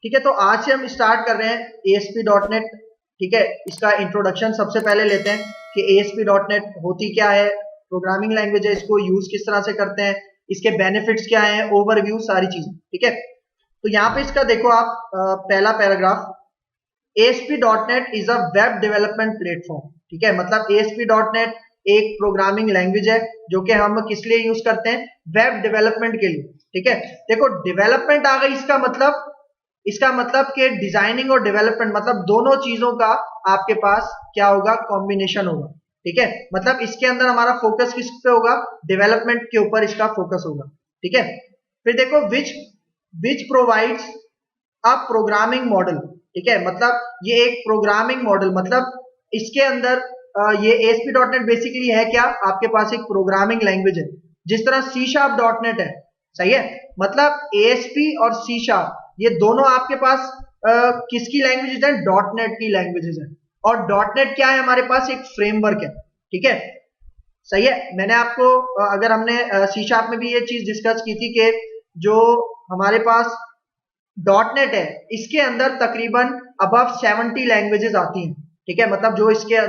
ठीक है, तो आज से हम स्टार्ट कर रहे हैं ASP.NET। ठीक है, इसका इंट्रोडक्शन सबसे पहले लेते हैं कि ASP.NET होती क्या है, प्रोग्रामिंग लैंग्वेज है, इसको यूज किस तरह से करते हैं, इसके बेनिफिट्स क्या हैं, ओवरव्यू सारी चीजें। ठीक है, तो यहाँ पे इसका देखो आप पहला paragraph, ASP.NET is a web development platform. ठीक है, मतलब ASP.NET एक प्रोग्रामिंग लैंग्वेज है जो कि हम किस लिए यूज करते हैं, वेब डेवलपमेंट के लिए। ठीक है, देखो डेवलपमेंट आ गई, इसका मतलब कि डिजाइनिंग और डेवलपमेंट मतलब दोनों चीजों का आपके पास क्या होगा, कॉम्बिनेशन होगा। ठीक है, मतलब इसके अंदर हमारा फोकस किस पे होगा, डेवलपमेंट के ऊपर इसका फोकस होगा। ठीक है, फिर देखो which provides a programming model. ठीक है, मतलब ये एक प्रोग्रामिंग मॉडल, मतलब इसके अंदर ये ASP.NEट बेसिकली है क्या, आपके पास एक प्रोग्रामिंग लैंग्वेज है, जिस तरह C#.NET है। सही है, मतलब ASP और C# ये दोनों आपके पास किसकी लैंग्वेजेज हैं, .NET की लैंग्वेजेज हैं। और .NEट क्या है, हमारे पास एक फ्रेमवर्क है। ठीक है, सही है, मैंने आपको अगर हमने C# में भी ये चीज डिस्कस की थी कि जो हमारे पास .NEट है, इसके अंदर तकरीबन अबव 70 लैंग्वेजेस आती हैं। ठीक है, मतलब जो इसके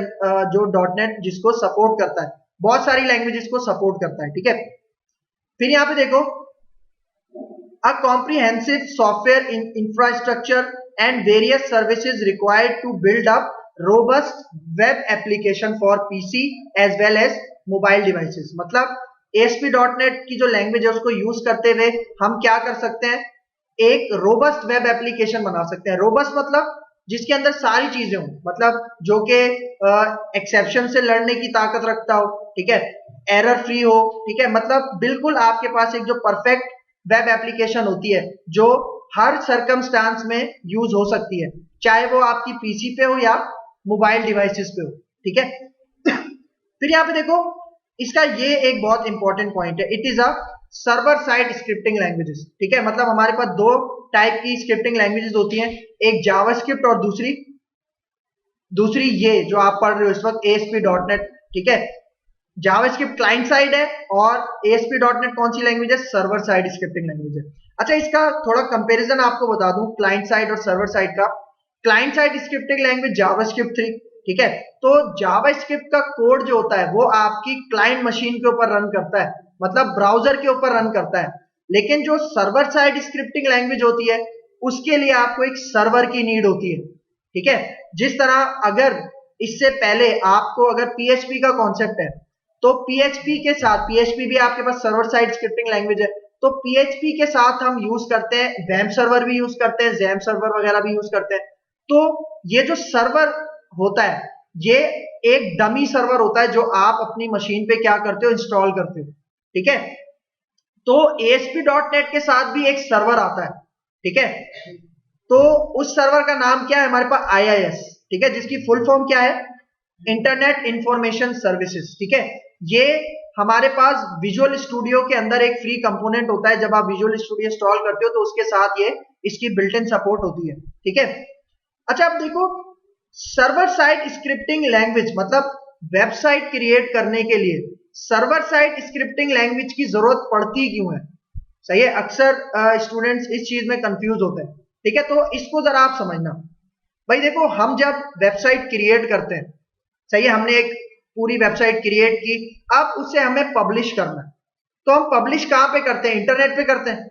जो .NEट जिसको सपोर्ट करता है, बहुत सारी लैंग्वेजेस को सपोर्ट करता है। ठीक है, फिर यहाँ पे देखो a comprehensive software infrastructure and various services required to build up robust web application for PC as well as mobile devices। मतलब ASP.NET की जो लैंग्वेज है उसको यूज करते हुए हम क्या कर सकते हैं, एक रोबस्ट वेब एप्लीकेशन बना सकते हैं। रोबस्ट मतलब जिसके अंदर सारी चीजें हों, मतलब जो कि एक्सेप्शन से लड़ने की ताकत रखता हो। ठीक है, एरर फ्री हो। ठीक है, मतलब बिल्कुल आपके पास एक जो परफेक्ट वेब एप्लीकेशन होती है जो हर सर्कमस्टांस में यूज हो सकती है, चाहे वो आपकी पीसी पे हो या मोबाइल डिवाइसेस पे हो। ठीक है, फिर यहाँ पे देखो इसका ये एक बहुत इंपॉर्टेंट पॉइंट है, it is a server side scripting languages. ठीक है, मतलब हमारे पास दो टाइप की स्क्रिप्टिंग लैंग्वेजेस होती हैं, एक जावास्क्रिप्ट और दूसरी ये जो आप पढ़ रहे हो इस वक्त ASP.NET। ठीक है, जावास्क्रिप्ट क्लाइंट साइड है और ASP.NET कौन सी लैंग्वेज है, सर्वर साइड स्क्रिप्टिंग लैंग्वेज है। अच्छा, इसका थोड़ा कंपैरिजन आपको बता दूं क्लाइंट साइड और सर्वर साइड का। Client side scripting language JavaScript 3। ठीक है, तो जावास्क्रिप्ट का कोड जो होता है वो आपकी क्लाइंट मशीन के ऊपर रन करता है, मतलब ब्राउजर के ऊपर रन करता है। लेकिन जो सर्वर साइड स्क्रिप्टिंग लैंग्वेज होती है उसके लिए आपको एक सर्वर की नीड होती है। ठीक है, जिस तरह अगर इससे पहले आपको अगर PHP का कॉन्सेप्ट है तो PHP के साथ, PHP भी आपके पास सर्वर साइड स्क्रिप्टिंग लैंग्वेज है, तो PHP के साथ हम यूज करते हैं वैम्प सर्वर भी यूज करते हैं, ज़ैम्प सर्वर वगैरह भी यूज करते हैं। तो ये जो सर्वर होता है ये एक डमी सर्वर होता है जो आप अपनी मशीन पे क्या करते हो, इंस्टॉल करते हो। ठीक है, तो ASP.NET के साथ भी एक सर्वर आता है। ठीक है, तो उस सर्वर का नाम क्या है, हमारे पास IIS। ठीक है, जिसकी फुल फॉर्म क्या है, इंटरनेट इंफॉर्मेशन सर्विसेज। ठीक है, ये हमारे पास विजुअल स्टूडियो के अंदर एक फ्री कंपोनेंट होता है, जब आप विजुअल स्टूडियो इंस्टॉल करते हो तो उसके साथ ये इसकी बिल्ट इन सपोर्ट होती है। ठीक है, अच्छा अब देखो सर्वर साइड स्क्रिप्टिंग लैंग्वेज मतलब वेबसाइट क्रिएट करने के लिए सर्वर साइड स्क्रिप्टिंग लैंग्वेज की जरूरत पड़ती क्यों है। सही है, अक्सर स्टूडेंट्स इस चीज में कंफ्यूज होते हैं। ठीक है, तो इसको जरा आप समझना। भाई देखो, हम जब वेबसाइट क्रिएट करते हैं, सही है, हमने एक पूरी वेबसाइट क्रिएट की, अब उसे हमें पब्लिश करना है, तो हम पब्लिश कहां पे करते हैं, इंटरनेट पे करते हैं।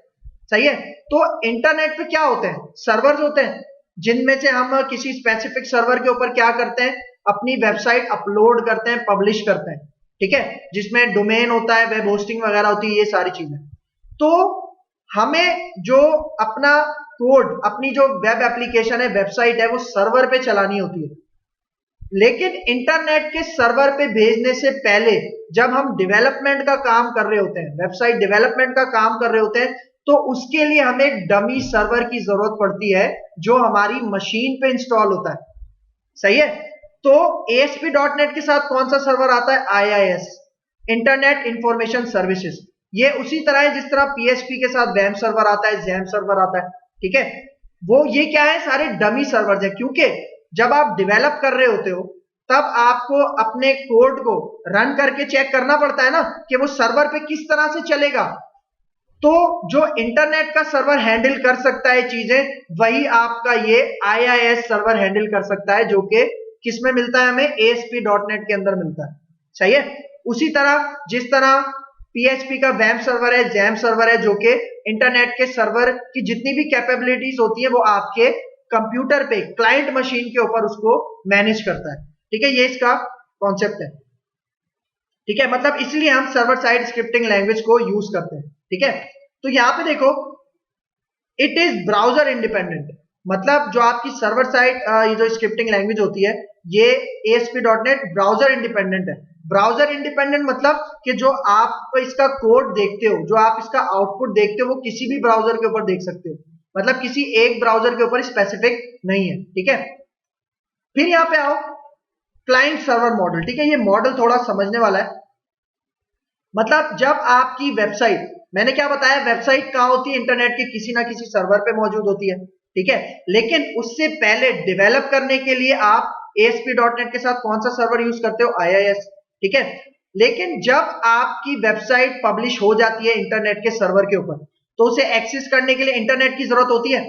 सही है, तो इंटरनेट पे क्या होते हैं, सर्वर्स होते हैं, जिनमें से हम किसी स्पेसिफिक सर्वर के ऊपर क्या करते हैं, अपनी वेबसाइट अपलोड करते हैं, पब्लिश करते हैं। ठीक है, जिसमें डोमेन होता है, वेब होस्टिंग वगैरह होती है, ये सारी चीजें। तो हमें जो अपना कोड, अपनी जो वेब एप्लीकेशन है, वेबसाइट है, वो सर्वर पे चलानी होती है। लेकिन इंटरनेट के सर्वर पे भेजने से पहले जब हम डेवलपमेंट का काम कर रहे होते हैं, वेबसाइट डेवलपमेंट का काम कर रहे होते हैं, तो उसके लिए हमें एक डमी सर्वर की जरूरत पड़ती है जो हमारी मशीन पे इंस्टॉल होता है। सही है, तो ASP.NET के साथ कौन सा सर्वर आता है, IIS, इंटरनेट इंफॉर्मेशन सर्विसेज। ये उसी तरह है जिस तरह PHP के साथ वैम्प सर्वर आता है, ज़ैम्प सर्वर आता है। ठीक है, वो ये क्या है, सारे डमी सर्वर है, क्योंकि जब आप डेवलप कर रहे होते हो तब आपको अपने कोड को रन करके चेक करना पड़ता है ना कि वो सर्वर पे किस तरह से चलेगा। तो जो इंटरनेट का सर्वर हैंडल कर सकता है चीजें, वही आपका ये IIS सर्वर हैंडल कर सकता है, जो कि किसमें मिलता है हमें, ASP.NET के अंदर मिलता है। सही है। उसी तरह जिस तरह PHP का वैम्प सर्वर है, जैम सर्वर है, जो कि इंटरनेट के सर्वर की जितनी भी कैपेबिलिटीज होती है वो आपके कंप्यूटर पे क्लाइंट मशीन के ऊपर उसको मैनेज करता है। ठीक है, ये इसका कॉन्सेप्ट है। ठीक है, मतलब इसलिए हम सर्वर साइड स्क्रिप्टिंग लैंग्वेज को यूज करते हैं। ठीक है, तो यहां पे देखो इट इज ब्राउजर इंडिपेंडेंट, मतलब जो आपकी सर्वर साइड ये जो स्क्रिप्टिंग लैंग्वेज होती है ये ASP.NET ब्राउजर इंडिपेंडेंट है। ब्राउजर इंडिपेंडेंट मतलब कि जो आप इसका कोड देखते हो, जो आप इसका आउटपुट देखते हो, वो किसी भी ब्राउजर के ऊपर देख सकते हो, मतलब किसी एक ब्राउजर के ऊपर स्पेसिफिक नहीं है। ठीक है, फिर यहां पे आओ क्लाइंट सर्वर मॉडल। ठीक है, ये मॉडल थोड़ा समझने वाला है। मतलब जब आपकी वेबसाइट, मैंने क्या बताया, वेबसाइट कहां होती है, इंटरनेट के किसी ना किसी सर्वर पे मौजूद होती है। ठीक है, लेकिन उससे पहले डेवलप करने के लिए आप ASP.NET के साथ कौन सा सर्वर यूज करते हो, IIS। ठीक है, लेकिन जब आपकी वेबसाइट पब्लिश हो जाती है इंटरनेट के सर्वर के ऊपर, तो उसे एक्सेस करने के लिए इंटरनेट की जरूरत होती है।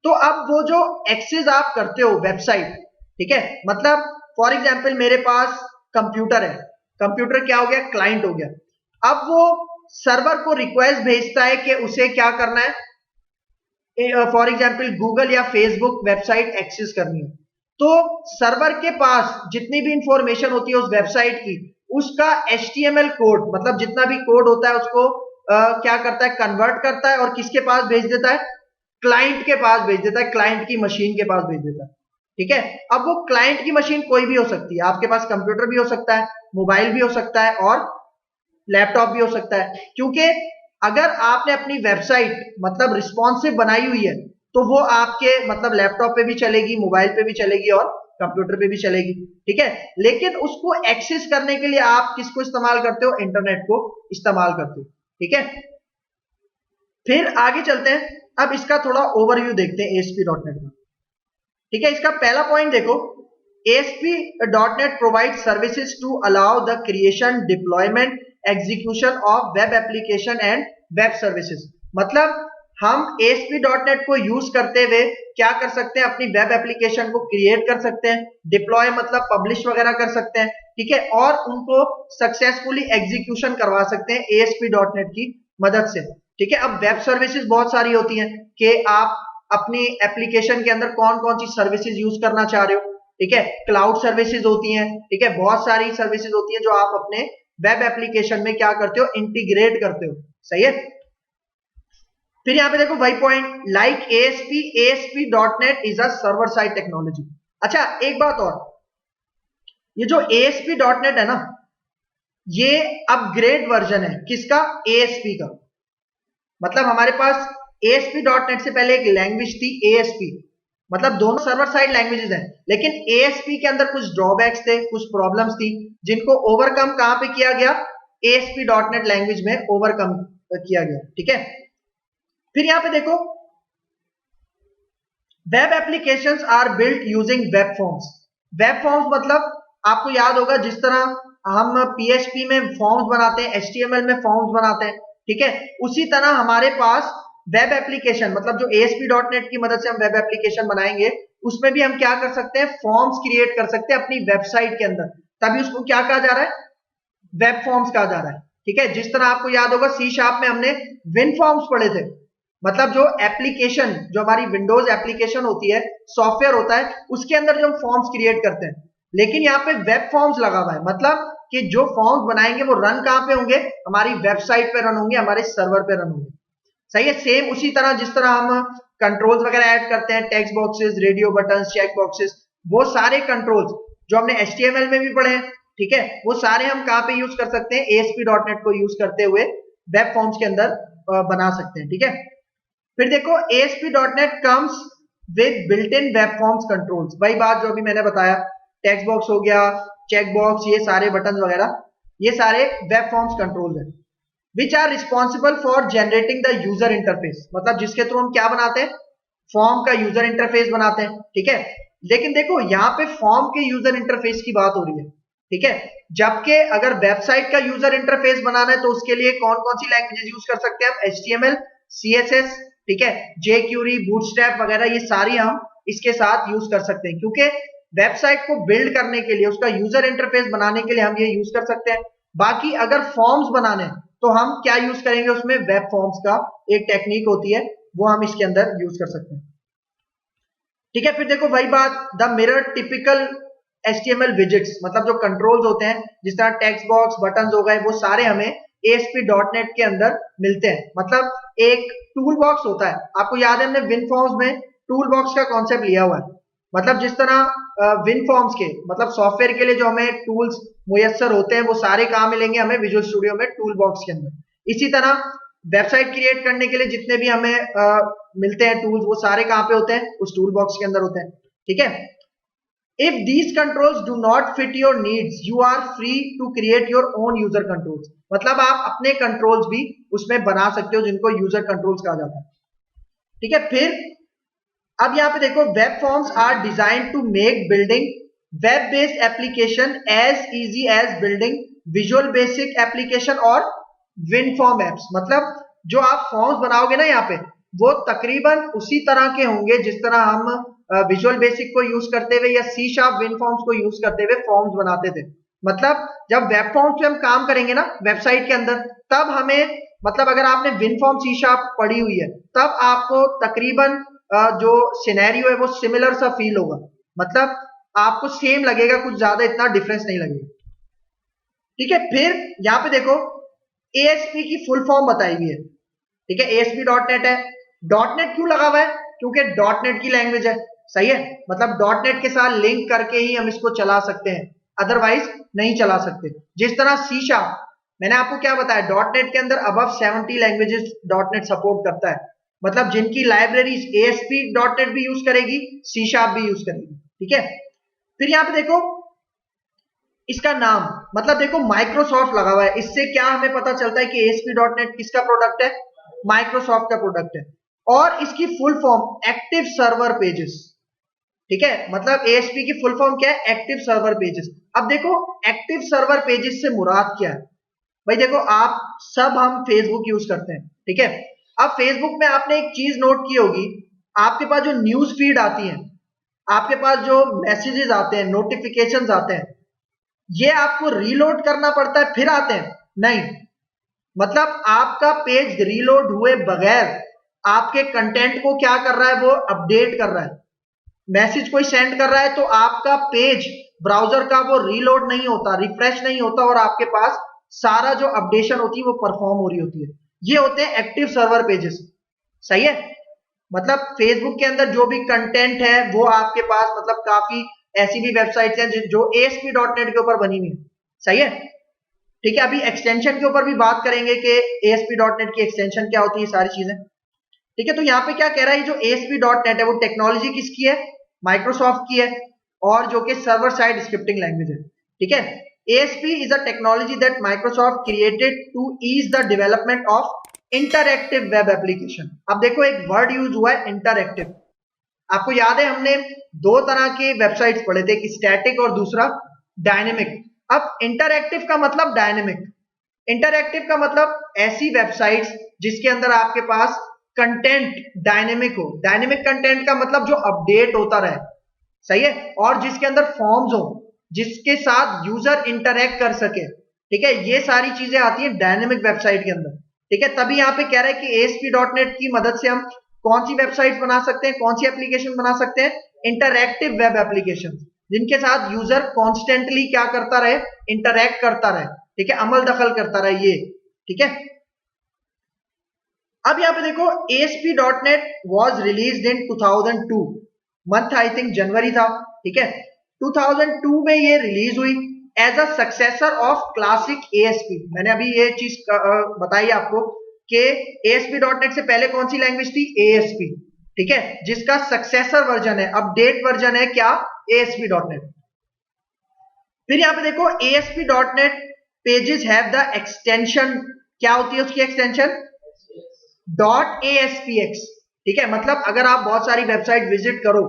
तो अब वो जो एक्सेस आप करते हो वेबसाइट, ठीक है, मतलब फॉर एग्जाम्पल मेरे पास कंप्यूटर है, कंप्यूटर क्या हो गया, क्लाइंट हो गया। अब वो सर्वर को रिक्वेस्ट भेजता है कि उसे क्या करना है, फॉर एग्जाम्पल गूगल या फेसबुक वेबसाइट एक्सेस करनी है। तो सर्वर के पास जितनी भी इंफॉर्मेशन होती है उस वेबसाइट की, उसका HTML कोड, मतलब जितना भी कोड होता है उसको क्या करता है, कन्वर्ट करता है और किसके पास भेज देता है, क्लाइंट के पास भेज देता है, क्लाइंट की मशीन के पास भेज देता है। ठीक है, अब वो क्लाइंट की मशीन कोई भी हो सकती है, आपके पास कंप्यूटर भी हो सकता है, मोबाइल भी हो सकता है और लैपटॉप भी हो सकता है, क्योंकि अगर आपने अपनी वेबसाइट मतलब रिस्पॉन्सिव बनाई हुई है तो वो आपके मतलब लैपटॉप पे भी चलेगी, मोबाइल पे भी चलेगी और कंप्यूटर पे भी चलेगी। ठीक है, लेकिन उसको एक्सेस करने के लिए आप किसको इस्तेमाल करते हो, इंटरनेट को इस्तेमाल करते हो। ठीक है, फिर आगे चलते हैं, अब इसका थोड़ा ओवरव्यू देखते हैं ASP.NET का। ठीक है, इसका पहला पॉइंट देखो, ASP.NET provides services to allow the creation, deployment, execution of web application and web services। मतलब हम ASP.NET को यूज करते हुए क्या कर सकते हैं, अपनी वेब एप्लीकेशन को क्रिएट कर सकते हैं, डिप्लॉय मतलब पब्लिश वगैरह कर सकते हैं। ठीक है, और उनको सक्सेसफुली एग्जीक्यूशन करवा सकते हैं ASP.NET की मदद से। ठीक है, अब वेब सर्विसेज बहुत सारी होती हैं कि आप अपनी एप्लीकेशन के अंदर कौन कौन सी सर्विसेज यूज करना चाह रहे हो। ठीक है, क्लाउड सर्विसेज होती हैं। ठीक है, बहुत सारी सर्विसेज होती है जो आप अपने वेब एप्लीकेशन में क्या करते हो, इंटीग्रेट करते हो। सही है, फिर यहां पे देखो वही point, like ASP.NET is a server side technology. अच्छा एक बात और, ये जो ASP.NET है ना, ये अपग्रेड वर्जन है किसका, ASP का। मतलब हमारे पास ASP.NET से पहले एक लैंग्वेज थी ASP, मतलब दोनों सर्वर साइड लैंग्वेजेस हैं, लेकिन ASP के अंदर कुछ ड्रॉबैक्स थे, कुछ प्रॉब्लम्स थी, जिनको ओवरकम कहां पे किया गया, ASP.NET लैंग्वेज में ओवरकम किया गया। ठीक है, फिर यहां पे देखो, web applications are built using web forms. Web forms मतलब आपको याद होगा जिस तरह हम PHP में फॉर्म्स बनाते हैं, HTML में फॉर्म्स बनाते हैं। ठीक है, उसी तरह हमारे पास वेब एप्लीकेशन, मतलब जो ASP.NET की मदद से हम वेब एप्लीकेशन बनाएंगे, उसमें भी हम क्या कर सकते हैं, फॉर्म्स क्रिएट कर सकते हैं अपनी वेबसाइट के अंदर, तभी उसको क्या कहा जा रहा है, वेब फॉर्म्स कहा जा रहा है। ठीक है, जिस तरह आपको याद होगा C# में हमने विन फॉर्म्स पढ़े थे, मतलब जो एप्लीकेशन, जो हमारी विंडोज एप्लीकेशन होती है, सॉफ्टवेयर होता है, उसके अंदर जो हम फॉर्म्स क्रिएट करते हैं, लेकिन यहाँ पे वेब फॉर्म्स लगा हुआ है, मतलब कि जो फॉर्म्स बनाएंगे वो रन कहां पे होंगे, हमारी वेबसाइट पे रन होंगे, हमारे सर्वर पे रन होंगे। सही है, सेम उसी तरह जिस तरह हम कंट्रोल्स वगैरह ऐड करते हैं, text boxes, radio button, check boxes, वो सारे कंट्रोल्स जो हमने HTML में भी पढ़े हैं, ठीक है, वो सारे हम कहां पे यूज कर सकते हैं, ASP.NET को यूज करते हुए वेब फॉर्म्स के अंदर बना सकते हैं। ठीक है, फिर देखो ASP.NET comes with built in web forms controls. वही बात जो अभी मैंने बताया, टेक्स्ट बॉक्स हो गया, चेक बॉक्स, ये सारे बटन वगैरह, ये सारे वेब फॉर्म्स कंट्रोल्स हैं, which are responsible for generating the user interface. मतलब जिसके थ्रू हम क्या बनाते हैं, फॉर्म का यूजर इंटरफेस बनाते हैं। ठीक है, लेकिन देखो यहाँ पे फॉर्म के यूजर इंटरफेस की बात हो रही है, ठीक है। जबकि अगर वेबसाइट का यूजर इंटरफेस बनाना है तो उसके लिए कौन कौन सी लैंग्वेजेस यूज कर सकते हैं हम? HTML, CSS, ठीक है, jQuery, बूटस्ट्रैप वगैरह, ये सारी हम इसके साथ यूज कर सकते हैं, क्योंकि वेबसाइट को बिल्ड करने के लिए, उसका यूजर इंटरफेस बनाने के लिए हम ये यूज कर सकते हैं। बाकी अगर फॉर्म्स बनाने तो हम क्या यूज करेंगे उसमें? वेब फॉर्म्स का एक टेक्निक होती है, वो हम इसके अंदर यूज कर सकते हैं, ठीक है। फिर देखो वही बात, the mirror typical HTML widgets, मतलब जो कंट्रोल्स होते हैं, जिस तरह टेक्स्ट बॉक्स, बटन्स हो गए, वो सारे हमें ASP.NET के अंदर मिलते हैं। मतलब एक टूल बॉक्स होता है, आपको याद है हमने विनफॉर्म्स में टूल बॉक्स का कॉन्सेप्ट लिया हुआ है। मतलब जिस तरह विनफॉर्म्स के, मतलब सॉफ्टवेयर के लिए जो हमें टूल्स मुयस्सर होते हैं, वो सारे कहाँ मिलेंगे हमें? विजुअल स्टूडियो में टूल बॉक्स के अंदर। इसी तरह वेबसाइट क्रिएट करने के लिए जितने भी हमें मिलते हैं टूल्स, वो सारे कहाँ पे होते हैं? उस टूल बॉक्स के अंदर होते हैं, ठीक है। If these controls do not fit your needs, you are free to create your own user controls. मतलब आप अपने कंट्रोल्स भी उसमें बना सकते हो, जिनको यूजर कंट्रोल्स कहा जाता है, ठीक है। फिर अब यहाँ पे देखो, web forms are design to make building web based application as easy as building visual basic application और विनफॉर्म एप्स। मतलब जो आप फॉर्म्स बनाओगे ना यहाँ पे, वो तकरीबन उसी तरह के होंगे जिस तरह हम विजुअल बेसिक को यूज करते हुए या C# विनफॉर्म्स को यूज करते हुए फॉर्म्स बनाते थे। मतलब जब वेब फॉर्म्स पे हम काम करेंगे ना वेबसाइट के अंदर, तब हमें, मतलब अगर आपने विनफॉर्म C# पढ़ी हुई है, तब आपको तकरीबन जो सिनेरियो है वो सिमिलर सा फील होगा। मतलब आपको सेम लगेगा, कुछ ज्यादा इतना डिफरेंस नहीं लगेगा, ठीक है। फिर यहाँ पे देखो, ASP की फुल फॉर्म बताई हुई है, ठीक है। ASP.NET है। .NET क्यों लगा हुआ है? क्योंकि .NET की लैंग्वेज है, सही है। मतलब .NET के साथ लिंक करके ही हम इसको चला सकते हैं, अदरवाइज नहीं चला सकते। जिस तरह C#, मैंने आपको क्या बताया, .NET के अंदर अबव 70 लैंग्वेजेस .NET सपोर्ट करता है। मतलब जिनकी लाइब्रेरीज ASP.NET भी यूज करेगी, C# भी यूज करेगी, ठीक है। फिर यहाँ पे देखो इसका नाम, मतलब देखो माइक्रोसॉफ्ट लगा हुआ है, इससे क्या हमें पता चलता है कि ASP.NET किसका प्रोडक्ट है? माइक्रोसॉफ्ट का प्रोडक्ट है। और इसकी full form active server pages, ठीक है। मतलब ASP की फुल फॉर्म क्या है? Active server pages. अब देखो एक्टिव सर्वर पेजेस से मुराद क्या है? भाई देखो, आप सब हम फेसबुक यूज करते हैं, ठीक है। अब फेसबुक में आपने एक चीज नोट की होगी, आपके पास जो न्यूज फीड आती है, आपके पास जो मैसेजेस आते हैं, नोटिफिकेशंस आते हैं, ये आपको रीलोड करना पड़ता है फिर आते हैं? नहीं। मतलब आपका पेज रीलोड हुए बगैर आपके कंटेंट को क्या कर रहा है? वो अपडेट कर रहा है। मैसेज कोई सेंड कर रहा है तो आपका पेज ब्राउजर का वो रीलोड नहीं होता, रिफ्रेश नहीं होता, और आपके पास सारा जो अपडेशन होती है वो परफॉर्म हो रही होती है। ये होते हैं एक्टिव सर्वर पेजेस, सही है। मतलब फेसबुक के अंदर जो भी कंटेंट है वो आपके पास, मतलब काफी ऐसी भी वेबसाइट्स हैं जो ASP.NET के ऊपर बनी हुई है, सही है, ठीक है। अभी एक्सटेंशन के ऊपर भी बात करेंगे कि ASP.NET की एक्सटेंशन क्या होती है, सारी चीजें, ठीक है। तो यहाँ पे क्या कह रहा है, जो ASP.NET है वो टेक्नोलॉजी किसकी है? माइक्रोसॉफ्ट की है, और जो कि सर्वर साइड स्क्रिप्टिंग लैंग्वेज है, ठीक है। ASP is a technology that Microsoft created to ease the development of interactive web application। अब देखो एक वर्ड यूज हुआ है, इंटरएक्टिव। आपको याद है हमने दो तरह के वेबसाइट्स पढ़े थे, एक स्टैटिक और दूसरा डायनेमिक। अब इंटरएक्टिव का मतलब डायनेमिक, इंटरएक्टिव का मतलब ऐसी वेबसाइट्स जिसके अंदर आपके पास कंटेंट डायनेमिक हो। डायनेमिक कंटेंट का मतलब जो अपडेट होता रहे, सही है, और जिसके अंदर फॉर्म्स हो, जिसके साथ यूजर इंटरैक्ट कर सके, ठीक है। ये सारी चीजें आती है डायनेमिक वेबसाइट के अंदर, ठीक है। तभी यहाँ पे कह रहा है कि ASP.NET की मदद से हम कौन सी वेबसाइट बना सकते हैं, कौन सी एप्लीकेशन बना सकते हैं? इंटरैक्टिव वेब एप्लीकेशन, जिनके साथ यूजर कॉन्स्टेंटली क्या करता रहे? इंटरैक्ट करता रहे, ठीक है, अमल दखल करता रहे, ये, ठीक है। अब यहाँ पे देखो, ASP.NET was released in 2002, month I think January था, ठीक है। 2002 में ये रिलीज हुई as a successor of classic ASP। मैंने अभी ये चीज बताई आपको कि ASP.NET से पहले कौन सी लैंग्वेज थी? ASP, ठीक है, जिसका सक्सेसर वर्जन है, अपडेट वर्जन है क्या? ASP.NET। फिर यहाँ पे देखो, ASP.NET pages have the extension, क्या होती है उसकी एक्सटेंशन? .ASPX, ठीक है। मतलब अगर आप बहुत सारी वेबसाइट विजिट करो,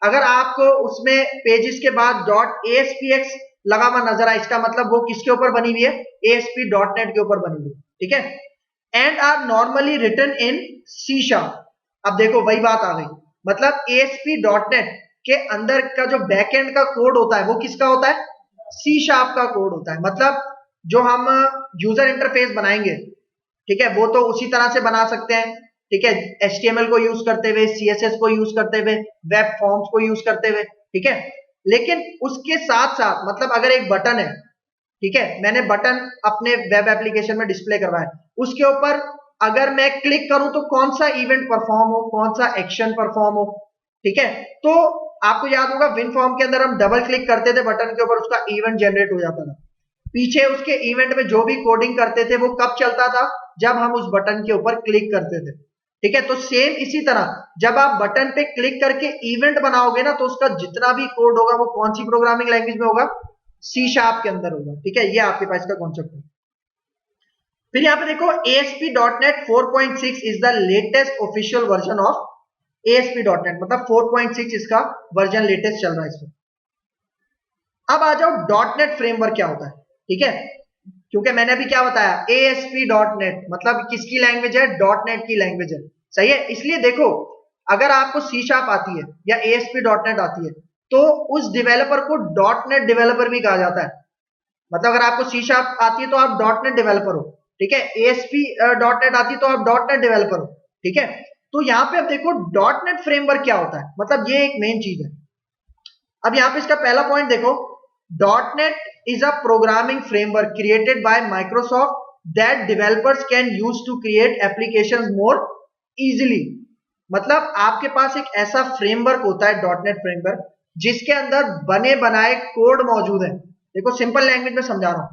अगर आपको उसमें पेजेस के बाद .ASPX लगा हुआ नजर आए, इसका मतलब वो किसके ऊपर बनी हुई है, ASP.NET के ऊपर बनी हुई है, ठीक है। And are normally written in C#। अब देखो वही बात आ गई, मतलब ASP.NET के अंदर का जो बैकएंड का कोड होता है वो किसका होता है, C# का कोड होता है। मतलब जो हम यूजर इंटरफेस बनाएंगे, ठीक है, वो तो उसी तरह से बना सकते हैं, ठीक है, HTML को यूज करते हुए, CSS को यूज करते हुए, वेब फॉर्म्स को यूज करते हुए, ठीक है। लेकिन उसके साथ साथ मतलब अगर एक बटन है, ठीक है, मैंने बटन अपने वेब एप्लीकेशन में डिस्प्ले करवाया, उसके ऊपर अगर मैं क्लिक करूं तो कौन सा इवेंट परफॉर्म हो, कौन सा एक्शन परफॉर्म हो, ठीक है। तो आपको याद होगा विन फॉर्म के अंदर हम डबल क्लिक करते थे बटन के ऊपर, उसका इवेंट जनरेट हो जाता था। पीछे उसके इवेंट में जो भी कोडिंग करते थे वो कब चलता था, जब हम उस बटन के ऊपर क्लिक करते थे, ठीक है। तो सेम इसी तरह जब आप बटन पे क्लिक करके इवेंट बनाओगे ना, तो उसका जितना भी कोड होगा वो कौन सी प्रोग्रामिंग लैंग्वेज में होगा, C# के अंदर होगा, ठीक है। ये आपके पास का कॉन्सेप्ट है। फिर यहाँ पे देखो ASP.NET 4.6 is the latest official version of ASP.NET, मतलब 4.6 इसका वर्जन लेटेस्ट चल रहा है इसमें। अब आ जाओ .NET फ्रेमवर्क क्या होता है, ठीक है, क्योंकि मैंने अभी क्या बताया, ASP.NET मतलब किसकी लैंग्वेज है, .NET की लैंग्वेज है, सही है। इसलिए देखो अगर आपको C# आती है या ASP.NET आती है तो उस डेवलपर को .NET डेवलपर भी कहा जाता है। मतलब अगर आपको C# आती है तो आप .NET डेवलपर हो, ठीक है, ASP.NET आती है तो आप .NET डेवलपर हो, ठीक है। तो यहाँ पे अब देखो .NET फ्रेमवर्क क्या होता है, मतलब ये एक मेन चीज है। अब यहाँ पे इसका पहला पॉइंट देखो, .NET is a programming framework created by Microsoft that developers can use to create applications more easily। मतलब आपके पास एक ऐसा फ्रेमवर्क होता है .NET फ्रेमवर्क जिसके अंदर बने बनाए कोड मौजूद है। देखो सिंपल लैंग्वेज में समझा रहा हूं,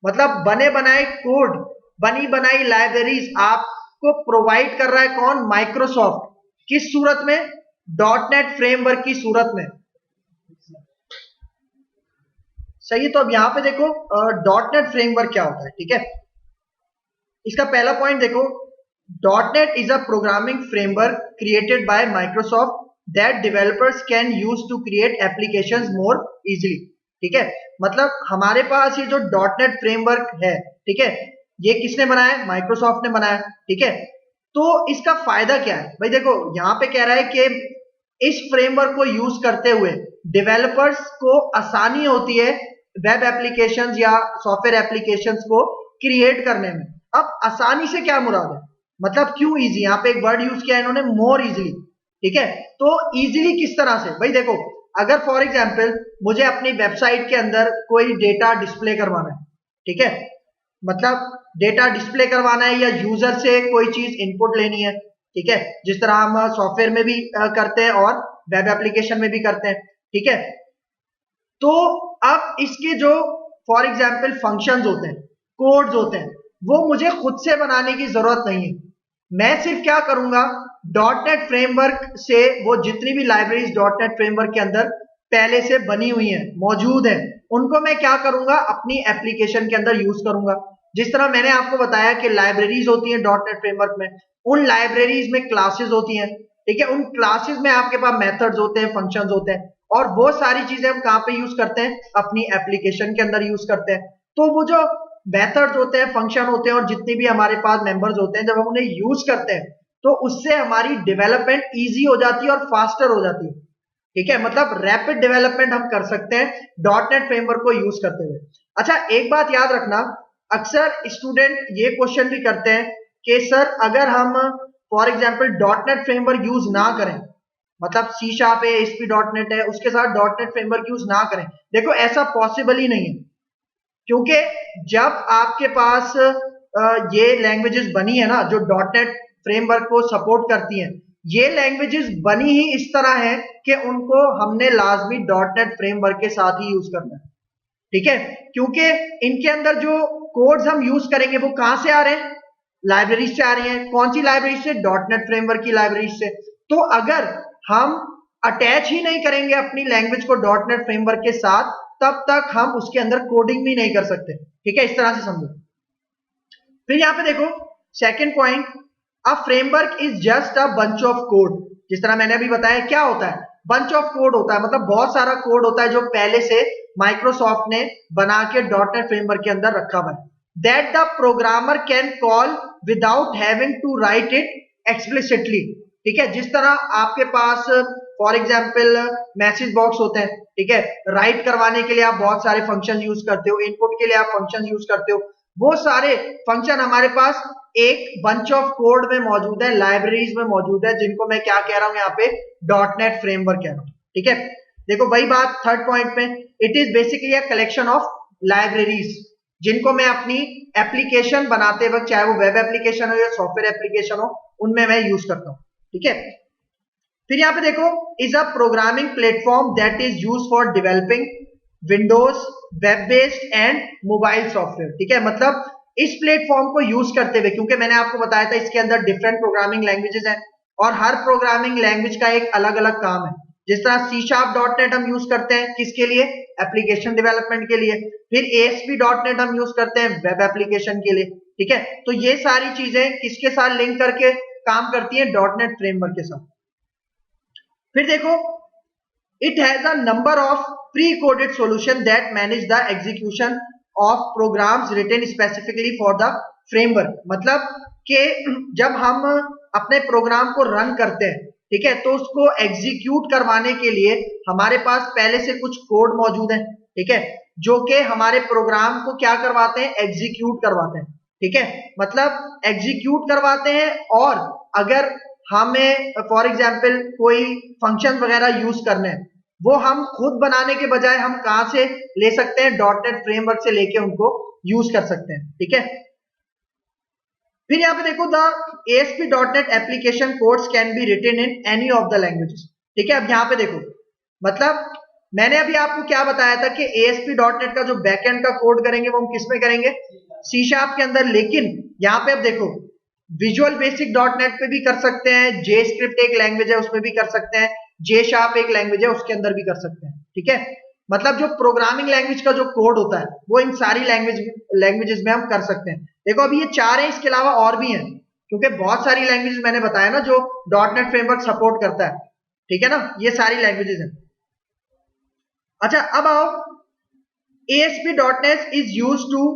मतलब बने बनाए कोड, बनी बनाई लाइब्रेरीज आपको प्रोवाइड कर रहा है कौन, माइक्रोसॉफ्ट, किस सूरत में, .NET फ्रेमवर्क की सूरत में, सही है। तो अब यहां पे देखो .NET फ्रेमवर्क क्या होता है, ठीक है। इसका पहला पॉइंट देखो, .NET is a programming framework created by Microsoft that developers can use to create applications more easily, ठीक है। मतलब हमारे पास ये जो .NET फ्रेमवर्क है, ठीक है, ये किसने बनाया, माइक्रोसॉफ्ट ने बनाया, ठीक है। तो इसका फायदा क्या है भाई, देखो यहां पे कह रहा है कि इस फ्रेमवर्क को यूज करते हुए डेवलपर्स को आसानी होती है वेब एप्लीकेशंस या सॉफ्टवेयर एप्लीकेशंस को क्रिएट करने में। अब आसानी से क्या मुराद है, मतलब क्यों इजी, यहाँ पे एक वर्ड यूज किया है इन्होंने, मोर इजीली, ठीक है। तो इजीली किस तरह से भाई, देखो अगर फॉर एग्जांपल मुझे अपनी वेबसाइट के अंदर कोई डेटा डिस्प्ले करवाना है, ठीक है, मतलब डेटा डिस्प्ले करवाना है या यूजर से कोई चीज इनपुट लेनी है, ठीक है, जिस तरह हम सॉफ्टवेयर में भी करते हैं और वेब एप्लीकेशन में भी करते हैं, ठीक है। तो अब इसके जो फॉर एग्जांपल फंक्शंस होते हैं, कोड्स होते हैं, वो मुझे खुद से बनाने की जरूरत नहीं है। मैं सिर्फ क्या करूंगा, .NET फ्रेमवर्क से वो जितनी भी लाइब्रेरीज .NET फ्रेमवर्क के अंदर पहले से बनी हुई हैं, मौजूद हैं, उनको मैं क्या करूंगा, अपनी एप्लीकेशन के अंदर यूज करूंगा। जिस तरह मैंने आपको बताया कि लाइब्रेरीज होती हैं .NET फ्रेमवर्क में, उन लाइब्रेरीज में क्लासेस होती हैं, ठीक है, उन क्लासेस में आपके पास मेथड्स होते हैं, फंक्शंस होते हैं, और वो सारी चीजें हम कहां पे यूज करते हैं, अपनी एप्लीकेशन के अंदर यूज करते हैं। तो वो जो मेथड्स होते हैं, फंक्शन होते हैं और जितने भी हमारे पास मेंबर्स होते हैं, जब हम उन्हें यूज करते हैं तो उससे हमारी डेवलपमेंट इजी हो जाती है और फास्टर हो जाती है, ठीक है। मतलब रैपिड डेवलपमेंट हम कर सकते हैं .NET फ्रेमवर्क को यूज करते हुए। अच्छा एक बात याद रखना, अक्सर स्टूडेंट ये क्वेश्चन भी करते हैं कि सर अगर हम for example .NET framework use ना करें, मतलब C# है, ASP.NET है, उसके साथ .NET फ्रेमवर्क यूज ना करें, देखो ऐसा पॉसिबल ही नहीं है, क्योंकि जब आपके पास ये लैंग्वेजेस बनी है ना जो .NEट फ्रेमवर्क को सपोर्ट करती हैं, ये लैंग्वेजेस बनी ही इस तरह है कि उनको हमने लाजमी .NEट फ्रेमवर्क के साथ ही यूज करना है, ठीक है। क्योंकि इनके अंदर जो कोड्स हम यूज करेंगे वो कहां से आ रहे हैं, लाइब्रेरी से आ रही हैं। कौन सी लाइब्रेरी से, .NEट फ्रेमवर्क की लाइब्रेरी से। तो अगर हम अटैच ही नहीं करेंगे अपनी लैंग्वेज को .NEट फ्रेमवर्क के साथ, तब तक हम उसके अंदर कोडिंग भी नहीं कर सकते, ठीक है, इस तरह से समझो। फिर यहां पे देखो second point, a framework is just a bunch of code. जिस तरह मैंने अभी बताया क्या होता है, बंच ऑफ कोड होता है, मतलब बहुत सारा कोड होता है जो पहले से माइक्रोसॉफ्ट ने बना के .NET फ्रेमवर्क के अंदर रखा हुआ है, that the programmer can call without having to write it explicitly. ठीक है, जिस तरह आपके पास फॉर एग्जाम्पल मैसेज बॉक्स होते हैं, ठीक है, राइट करवाने के लिए आप बहुत सारे फंक्शन यूज करते हो, इनपुट के लिए आप फंक्शन यूज करते हो, वो सारे फंक्शन हमारे पास एक बंच ऑफ कोड में मौजूद है, लाइब्रेरीज में मौजूद है, जिनको मैं क्या कह रहा हूं यहाँ पे .NET फ्रेमवर्क कह रहा हूं। ठीक है, देखो वही बात थर्ड पॉइंट में, it is basically a collection of libraries जिनको मैं अपनी एप्लीकेशन बनाते वक्त, चाहे वो वेब एप्लीकेशन हो या सॉफ्टवेयर एप्लीकेशन हो, उनमें मैं यूज करता हूं। ठीक है, फिर यहां पे देखो, is a programming platform that is use for developing Windows web based and mobile software. ठीक है, मतलब इस प्लेटफॉर्म को यूज करते हुए, क्योंकि मैंने आपको बताया था इसके अंदर डिफरेंट प्रोग्रामिंग लैंग्वेजेस हैं और हर प्रोग्रामिंग लैंग्वेज का एक अलग अलग काम है। जिस तरह C#.NET हम यूज करते हैं किसके लिए, एप्लीकेशन डेवलपमेंट के लिए, फिर ASP.NET हम यूज करते हैं वेब एप्लीकेशन के लिए। ठीक है, तो ये सारी चीजें किसके साथ लिंक करके काम करती है, .NET फ्रेमवर्क के साथ। फिर देखो, it has a number of pre-coded solution that manage the execution of programs written specifically for the framework। मतलब कि जब हम अपने प्रोग्राम को रन करते हैं, ठीक है, तो उसको एग्जीक्यूट करवाने के लिए हमारे पास पहले से कुछ कोड मौजूद है, ठीक है, जो कि हमारे प्रोग्राम को क्या करवाते हैं, एग्जीक्यूट करवाते हैं। ठीक है, मतलब एग्जीक्यूट करवाते हैं, और अगर हमें फॉर एग्जाम्पल कोई फंक्शन वगैरह यूज करने हैं, वो हम खुद बनाने के बजाय हम कहां से ले सकते हैं, .NET फ्रेमवर्क से लेके उनको यूज कर सकते हैं। ठीक है, फिर यहां पे देखो, the ASP.NET application codes can be written in any of the languages. ठीक है, अब यहां पे देखो, मतलब मैंने अभी आपको क्या बताया था कि ASP.NET का जो बैकएंड का कोड करेंगे वो हम किस में करेंगे, C# के अंदर, लेकिन यहां पे अब देखो, विजुअल बेसिक .NET पे भी कर सकते हैं, JScript एक लैंग्वेज है उसमें भी कर सकते हैं, J# एक लैंग्वेज है उसके अंदर भी कर सकते हैं। ठीक है, मतलब जो प्रोग्रामिंग लैंग्वेज का जो कोड होता है वो इन सारी लैंग्वेजेस में हम कर सकते हैं। देखो अभी ये 4 हैं, इसके अलावा और भी हैं, क्योंकि बहुत सारी लैंग्वेजेस मैंने बताया ना जो .NET फ्रेमवर्क सपोर्ट करता है। ठीक है ना, ये सारी लैंग्वेजेस हैं। अच्छा, अब आओ, ASP.NET is use to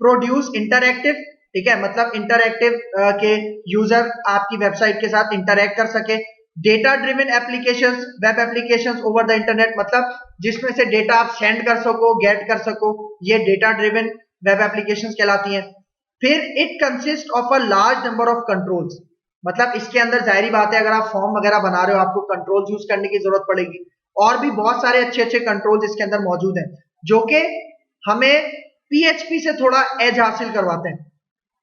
produce interactive. ठीक है, मतलब इंटरएक्टिव के यूजर आपकी वेबसाइट के साथ इंटरैक्ट कर सके, data driven applications, web applications over the internet, मतलब जिसमें से डेटा आप सेंड कर सको, गेट कर सको, ये डेटा ड्रिवन वेब एप्लीकेशंस कहलाती हैं। फिर it consist of a large number of controls, मतलब इसके अंदर जाहिर बात है अगर आप फॉर्म वगैरह बना रहे हो आपको कंट्रोल्स यूज करने की जरूरत पड़ेगी, और भी बहुत सारे अच्छे अच्छे कंट्रोल्स इसके अंदर मौजूद हैं जो कि हमें PHP से थोड़ा एज हासिल करवाते हैं।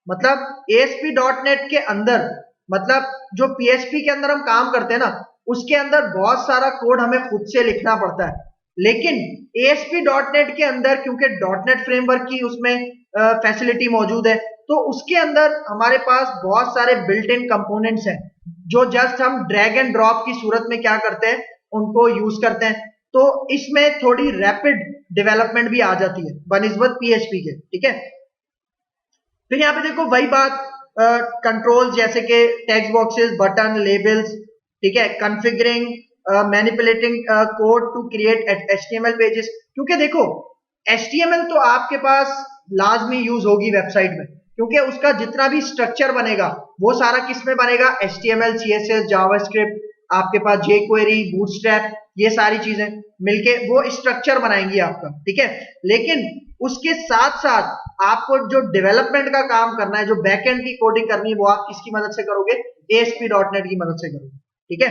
मतलब ASP.NET के अंदर, मतलब जो PHP के अंदर हम काम करते हैं ना, उसके अंदर बहुत सारा कोड हमें खुद से लिखना पड़ता है, लेकिन ASP.NEट के अंदर क्योंकि .NET फ्रेमवर्क की उसमें फैसिलिटी मौजूद है, तो उसके अंदर हमारे पास बहुत सारे बिल्ट इन कंपोनेंट्स हैं जो जस्ट हम ड्रैग एंड ड्रॉप की सूरत में क्या करते हैं, उनको यूज करते हैं। तो इसमें थोड़ी रैपिड डेवलपमेंट भी आ जाती है बनिस्बत PHP के। ठीक है, फिर यहाँ पे देखो वही बात, कंट्रोल जैसे कि टेक्स्ट बॉक्सेस, बटन, लेबल्स, ठीक है, configuring, manipulating code to create HTML pages, क्योंकि देखो HTML तो आपके पास लाजमी यूज होगी वेबसाइट में, क्योंकि उसका जितना भी स्ट्रक्चर बनेगा वो सारा किस में बनेगा, HTML, CSS, जावास्क्रिप्ट, आपके पास jQuery, बूटस्ट्रैप, ये सारी चीजें मिलके वो स्ट्रक्चर बनाएंगी आपका। ठीक है, लेकिन उसके साथ साथ आपको जो डेवलपमेंट का काम करना है, जो बैकएंड की कोडिंग करनी है, वो आप किसकी मदद से करोगे, ASP.NET की मदद से करोगे। ठीक है,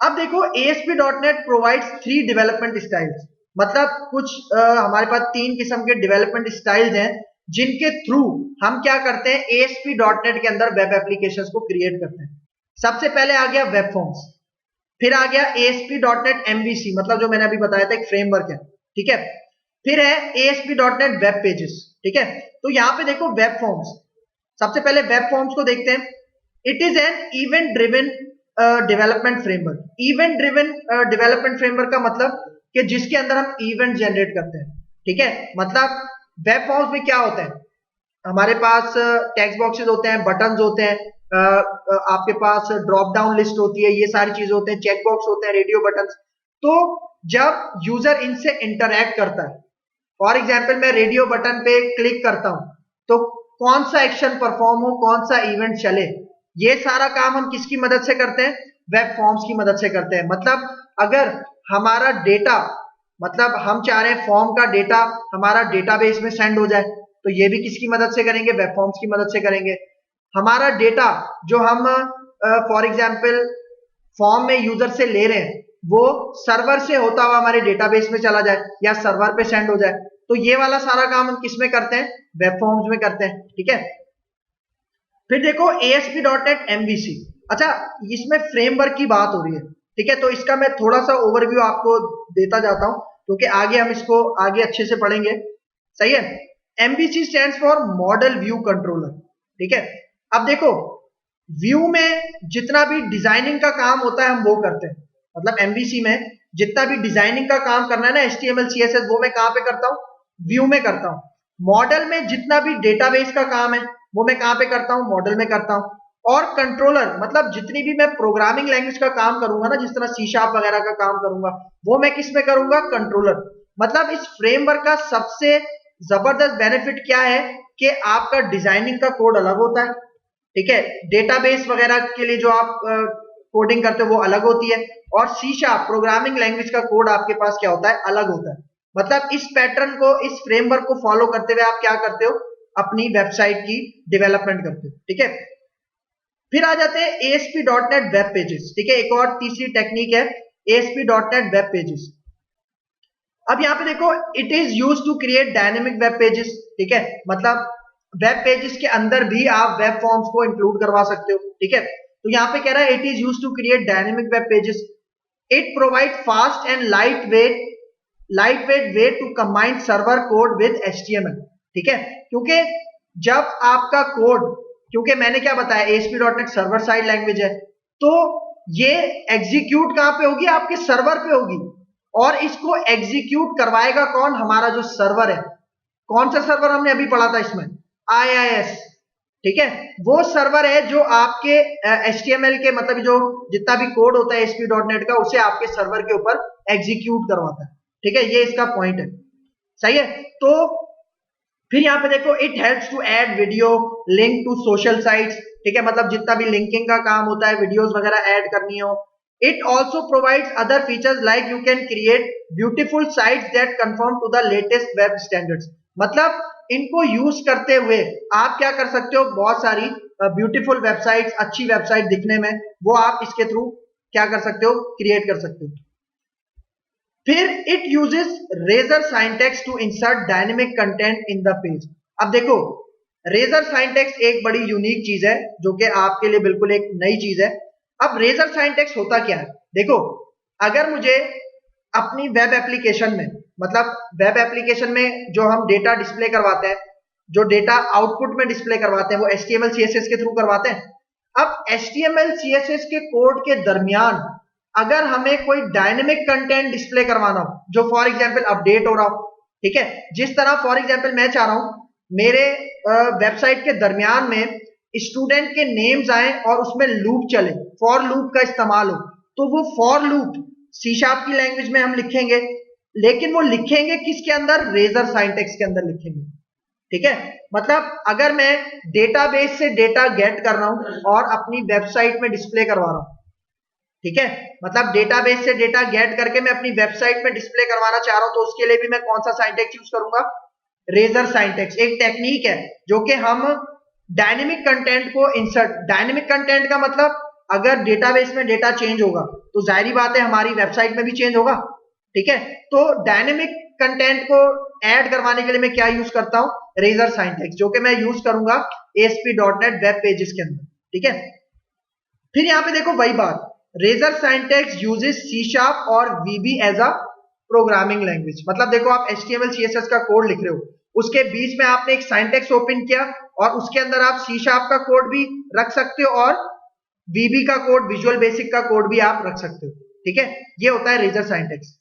अब देखो ASP.NET प्रोवाइड्स 3 डेवलपमेंट स्टाइल्स, मतलब कुछ हमारे पास 3 किस्म के डेवलपमेंट स्टाइल्स हैं जिनके थ्रू हम क्या करते हैं, ASP.NEट के अंदर वेब एप्लीकेशंस को क्रिएट करते हैं। सबसे पहले आ गया वेब फॉर्म्स, फिर आ गया ASP.NET MVC, मतलब जो मैंने अभी बताया था एक फ्रेमवर्क है। ठीक है, फिर है ASP.NET वेब पेजेस। ठीक है, तो यहां पे देखो वेब फॉर्म्स, सबसे पहले वेब फॉर्म्स को देखते हैं। It is an event driven development framework. Event driven development framework का मतलब कि जिसके अंदर हम इवेंट जनरेट करते हैं। ठीक है, मतलब वेब फॉर्म्स में क्या होता है, हमारे पास टेक्स्ट बॉक्सेस होते हैं, बटन्स होते हैं, आपके पास ड्रॉप डाउन लिस्ट होती है, ये सारी चीजें होते हैं, चेक बॉक्स होते हैं, रेडियो बटन। तो जब यूजर इनसे इंटरैक्ट करता है, फॉर एग्जाम्पल मैं रेडियो बटन पे क्लिक करता हूं, तो कौन सा एक्शन परफॉर्म हो, कौन सा इवेंट चले, ये सारा काम हम किसकी मदद से करते हैं? वेब फॉर्म्स की मदद से करते हैं। मतलब अगर हमारा डेटा, मतलब हम चाह रहे हैं फॉर्म का डेटा हमारा डेटाबेस में सेंड हो जाए, तो ये भी किसकी मदद से करेंगे? वेब फॉर्म्स की मदद से करेंगे। हमारा डेटा जो हम फॉर एग्जाम्पल फॉर्म में यूजर से ले रहे हैं, वो सर्वर से होता हुआ हमारे डेटाबेस में चला जाए या सर्वर पे सेंड हो जाए, तो ये वाला सारा काम हम किस में करते हैं? वेब फॉर्म्स में करते हैं। ठीक है, फिर देखो ASP.NET MVC। अच्छा, इसमें फ्रेमवर्क की बात हो रही है। ठीक है, तो इसका मैं थोड़ा सा ओवरव्यू आपको देता जाता हूं, क्योंकि आगे हम इसको आगे अच्छे से पढ़ेंगे। सही है। MVC stands for model view controller. ठीक है, अब देखो व्यू में जितना भी डिजाइनिंग का काम होता है हम वो करते हैं। मतलब MVC में जितना भी डिजाइनिंग का काम करना है ना, HTML CSS, वो मैं कहां पे करता हूं? व्यू में करता हूं। मॉडल में जितना भी डेटाबेस का काम है वो मैं कहां पे करता हूं? मॉडल में करता हूं। और कंट्रोलर मतलब जितनी भी मैं प्रोग्रामिंग लैंग्वेज का काम करूंगा ना, जिस तरह C# वगैरह का काम करूंगा, वो मैं किस में करूंगा? कंट्रोलर। मतलब इस फ्रेमवर्क का सबसे जबरदस्त बेनिफिट क्या है कि आपका डिजाइनिंग का कोड अलग होता है। ठीक है, डेटाबेस वगैरह के लिए जो आप कोडिंग करते हो वो अलग होती है, और C# प्रोग्रामिंग लैंग्वेज का कोड आपके पास क्या होता है? अलग होता है। मतलब इस पैटर्न को, इस फ्रेमवर्क को फॉलो करते हुए आप क्या करते हो? अपनी वेबसाइट की डेवलपमेंट करते हो। ठीक है, फिर आ जाते हैं ASP.NET वेब पेजेस। ठीक है, एक और तीसरी टेक्निक है ASP.NET वेब पेजेस। अब यहाँ पे देखो, it is use to create dynamic web pages. ठीक है, मतलब वेब पेजेस के अंदर भी आप वेब फॉर्म्स को इंक्लूड करवा सकते हो। ठीक है, तो यहाँ पे कह रहा है it is use to create dynamic web pages. It provide fast and light weight way to combine server code with HTML। ठीक है, क्योंकि जब आपका कोड, क्योंकि मैंने क्या बताया ASP.NET सर्वर साइड लैंग्वेज है, तो ये एग्जीक्यूट कहां पे होगी? आपके सर्वर पे होगी। और इसको एग्जीक्यूट करवाएगा कौन? हमारा जो सर्वर है। कौन सा सर्वर हमने अभी पढ़ा था इसमें? IIS। ठीक है, वो सर्वर है जो आपके HTML के, मतलब जो जितना भी कोड होता है ASP.NET का, उसे आपके सर्वर के ऊपर एग्जीक्यूट करवाता है। ठीक है, ये इसका पॉइंट है। सही है। तो फिर यहाँ पे देखो, it helps to add video link to social sites. ठीक है, मतलब जितना भी लिंकिंग का काम होता है, वीडियोस वगैरह ऐड करनी हो। It also provides other features like you can create beautiful sites that conform to the latest web standards. मतलब इनको यूज करते हुए आप क्या कर सकते हो? बहुत सारी ब्यूटीफुल वेबसाइट्स, अच्छी वेबसाइट दिखने में, वो आप इसके थ्रू क्या कर सकते हो? क्रिएट कर सकते हो। फिर it uses razor syntax to insert dynamic content in the page. अब देखो, रेजर सिंटैक्स एक बड़ी यूनिक चीज है, जो कि आपके लिए बिल्कुल एक नई चीज है। अब रेजर सिंटैक्स होता क्या है? देखो, अगर मुझे अपनी वेब एप्लीकेशन में, मतलब वेब एप्लीकेशन में जो हम डेटा डिस्प्ले करवाते हैं, जो डेटा आउटपुट में डिस्प्ले करवाते हैं, वो HTML CSS के थ्रू करवाते हैं। अब HTML CSS के कोड के दरमियान अगर हमें कोई डायनेमिक कंटेंट डिस्प्ले करवाना हो, जो फॉर एग्जांपल अपडेट हो रहा हो, ठीक है, जिस तरह फॉर एग्जांपल मैं चाह रहा हूं मेरे वेबसाइट के दरमियान में स्टूडेंट के नेम्स आए और उसमें लूप चले, फॉर लूप का इस्तेमाल हो, तो वो फॉर लूप C# की लैंग्वेज में हम लिखेंगे, लेकिन वो लिखेंगे किसके अंदर? रेजर सिंटैक्स के अंदर लिखेंगे। ठीक है, मतलब अगर मैं डेटाबेस से डेटा गेट कर रहा हूं और अपनी वेबसाइट में डिस्प्ले करवा रहा हूं, ठीक है, मतलब डेटाबेस से डेटा गेट करके मैं अपनी वेबसाइट में डिस्प्ले करवाना चाह रहा हूं, तो उसके लिए भी मैं कौन सा सिंटैक्स यूज करूंगा? Razor syntax. एक टेक्निक है जो कि हम डायनेमिक कंटेंट को इंसर्ट, डायनेमिक कंटेंट का मतलब अगर डेटाबेस में डेटा चेंज होगा तो जाहिर बात है हमारी वेबसाइट में भी चेंज होगा। ठीक है, तो डायनेमिक कंटेंट को ऐड करवाने के लिए मैं क्या यूज करता हूं? रेजर सिंटैक्स, जो कि मैं यूज करूंगा ASP.NET वेब पेजेस के अंदर। ठीक है, फिर यहां पे देखो वही बात, रेजर सिंटैक्स यूजेस C# और VB as a programming language. मतलब देखो, आप HTML CSS का कोड लिख रहे हो, उसके बीच में आपने एक सिंटैक्स ओपन किया और उसके अंदर आप C# का कोड भी रख सकते हो और VB का कोड, विजुअल बेसिक का कोड भी आप रख सकते हो। ठीक है, ये होता है रेजर सिंटैक्स।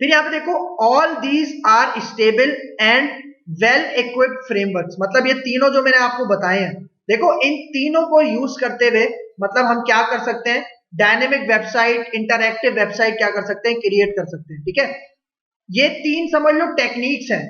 फिर यहां पे देखो, all these are stable and well equipped frameworks. मतलब ये तीनों जो मैंने आपको बताए हैं, देखो इन तीनों को यूज करते हुए मतलब हम क्या कर सकते हैं, डायनेमिक वेबसाइट, इंटरैक्टिव वेबसाइट क्या कर सकते हैं, क्रिएट कर सकते हैं। ठीक है, ये तीन समझ लो टेक्निक्स हैं।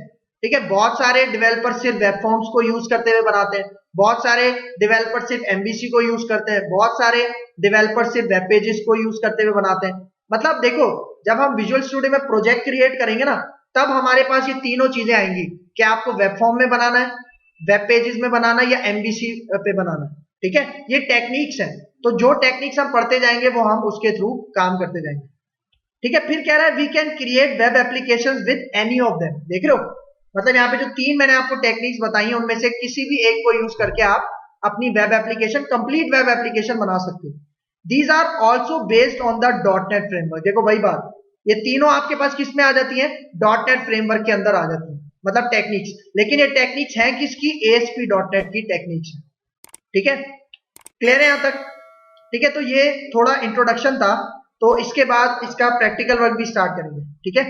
ठीक है, बहुत सारे डेवलपर सिर्फ वेब फॉर्म्स को यूज करते हुए बनाते हैं, बहुत सारे डेवलपर सिर्फ एमवीसी को यूज करते हैं, बहुत सारे डेवलपर सिर्फ वेब पेजेस को यूज करते हुए बनाते हैं। मतलब देखो जब हम विजुअल स्टूडियो में प्रोजेक्ट क्रिएट करेंगे ना, तब हमारे पास ये तीनों चीजें आएंगी कि आपको वेब फॉर्म में बनाना है, वेब पेजेस में बनाना या एमवीसी पे बनाना। ठीक है, ये टेक्निक्स हैं, तो जो टेक्निक्स हम पढ़ते जाएंगे वो हम उसके थ्रू काम करते जाएंगे। ठीक है, फिर कह रहा है we can create web applications with any of them. देख रहे हो, मतलब यहाँ पे जो तीन मैंने आपको टेक्निक्स बताई हैं उनमें से किसी भी एक को यूज करके आप अपनी web application, complete web application बना सकते हो। These are also based on the .NET framework. देखो वही बात, ये तीनों आपके पास किस में आ जाती है, .NET फ्रेमवर्क के अंदर आ जाती है, मतलब टेक्निक्स। लेकिन ये टेक्निक्स हैं किसकी, ASP.NET की टेक्निक्स है। ठीक है, क्लियर है यहां तक? ठीक है, तो ये थोड़ा इंट्रोडक्शन था, तो इसके बाद इसका प्रैक्टिकल वर्क भी स्टार्ट करेंगे। ठीक है।